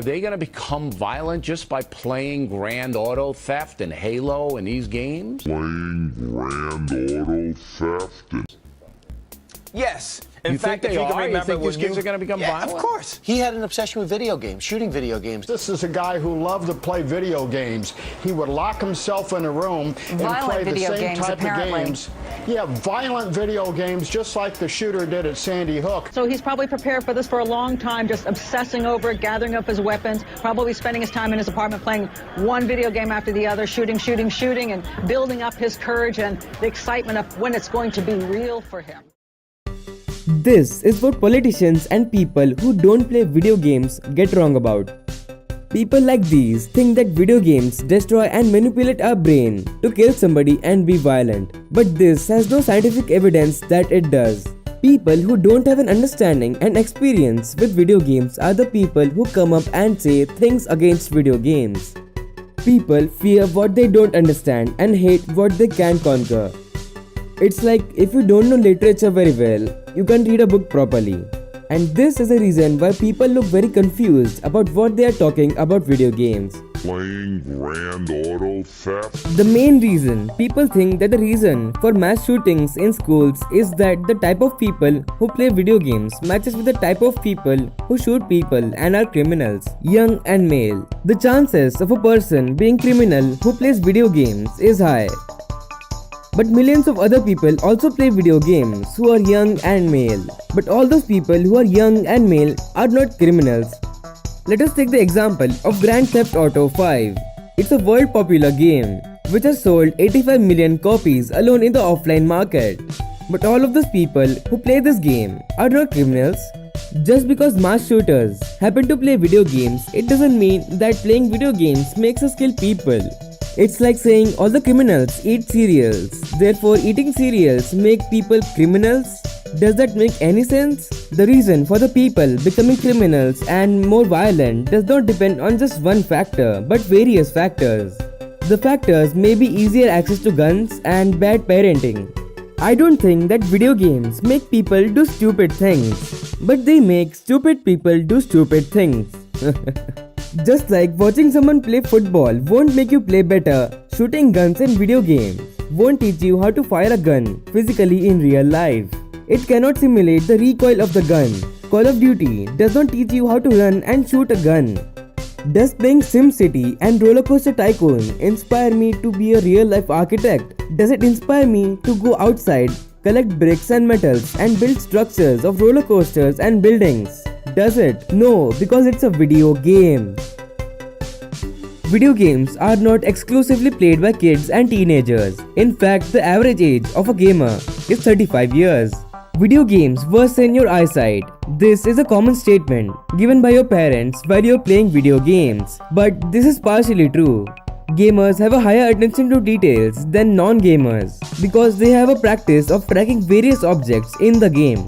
are they going to become violent just by playing Grand Auto Theft and Halo and these games? Playing Grand Auto Theft and... Yes. You think they are? You think these kids are going to become violent? Of course. He had an obsession with video games, shooting video games. This is a guy who loved to play video games. He would lock himself in a room and play the same type of games. Yeah, violent video games, just like the shooter did at Sandy Hook. So he's probably prepared for this for a long time, just obsessing over it, gathering up his weapons, probably spending his time in his apartment playing one video game after the other, shooting, and building up his courage and the excitement of when it's going to be real for him. This is what politicians and people who don't play video games get wrong about. People like these think that video games destroy and manipulate our brain to kill somebody and be violent. But this has no scientific evidence that it does. People who don't have an understanding and experience with video games are the people who come up and say things against video games. People fear what they don't understand and hate what they can't conquer. It's like if you don't know literature very well, you can't read a book properly. And this is the reason why people look very confused about what they are talking about video games. Playing Grand Auto Theft. The main reason people think that the reason for mass shootings in schools is that the type of people who play video games matches with the type of people who shoot people and are criminals, young and male. The chances of a person being criminal who plays video games is high. But millions of other people also play video games who are young and male. But all those people who are young and male are not criminals. Let us take the example of Grand Theft Auto 5. It's a world popular game which has sold 85 million copies alone in the offline market. But all of those people who play this game are not criminals. Just because mass shooters happen to play video games, it doesn't mean that playing video games makes us kill people. It's like saying all the criminals eat cereals, therefore eating cereals make people criminals? Does that make any sense? The reason for the people becoming criminals and more violent does not depend on just one factor, but various factors. The factors may be easier access to guns and bad parenting. I don't think that video games make people do stupid things, but they make stupid people do stupid things. Just like watching someone play football won't make you play better, shooting guns in video games won't teach you how to fire a gun physically in real life. It cannot simulate the recoil of the gun. Call of Duty does not teach you how to run and shoot a gun. Does playing SimCity and Roller Coaster Tycoon inspire me to be a real life architect? Does it inspire me to go outside, collect bricks and metals and build structures of roller coasters and buildings? Does it? No, because it's a video game. Video games are not exclusively played by kids and teenagers. In fact, the average age of a gamer is 35 years. Video games worsen your eyesight. This is a common statement given by your parents while you're playing video games. But this is partially true. Gamers have a higher attention to details than non-gamers because they have a practice of tracking various objects in the game.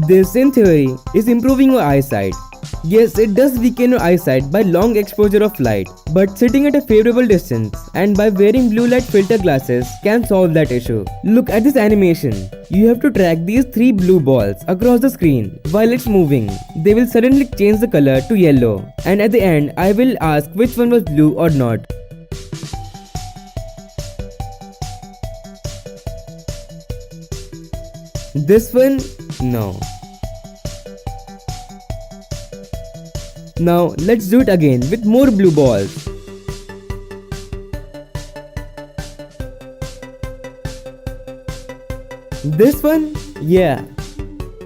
This, in theory, is improving your eyesight. Yes, it does weaken your eyesight by long exposure of light, but sitting at a favorable distance and by wearing blue light filter glasses can solve that issue. Look at this animation. You have to track these 3 blue balls across the screen. While it's moving, they will suddenly change the color to yellow, and at the end, I will ask which one was blue or not. This one? No. Now let's do it again with more blue balls. This one? Yeah.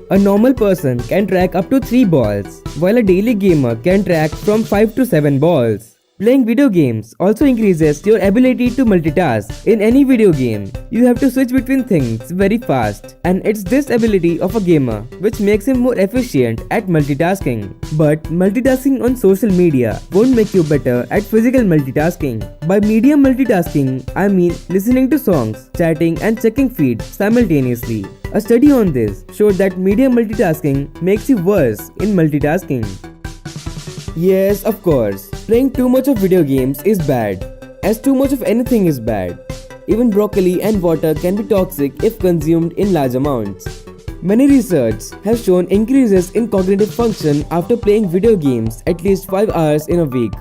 A normal person can track up to 3 balls, while a daily gamer can track from 5 to 7 balls. Playing video games also increases your ability to multitask. In any video game, you have to switch between things very fast, and it's this ability of a gamer which makes him more efficient at multitasking. But multitasking on social media won't make you better at physical multitasking. By medium multitasking, I mean listening to songs, chatting and checking feed simultaneously. A study on this showed that medium multitasking makes you worse in multitasking. Yes, of course, playing too much of video games is bad, as too much of anything is bad. Even broccoli and water can be toxic if consumed in large amounts. Many research has shown increases in cognitive function after playing video games at least 5 hours in a week.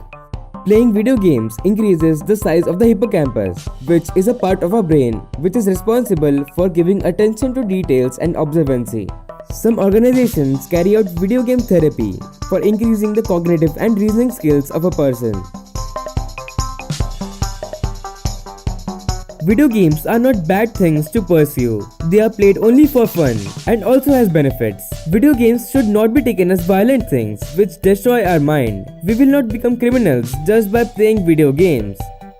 Playing video games increases the size of the hippocampus, which is a part of our brain which is responsible for giving attention to details and observancy. Some organizations carry out video game therapy for increasing the cognitive and reasoning skills of a person. Video games are not bad things to pursue. They are played only for fun and also has benefits. Video games should not be taken as violent things which destroy our mind. We will not become criminals just by playing video games.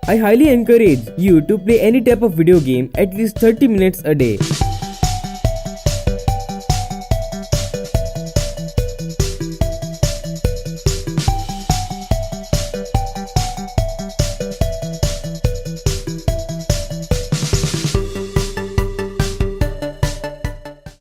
I highly encourage you to play any type of video game at least 30 minutes a day.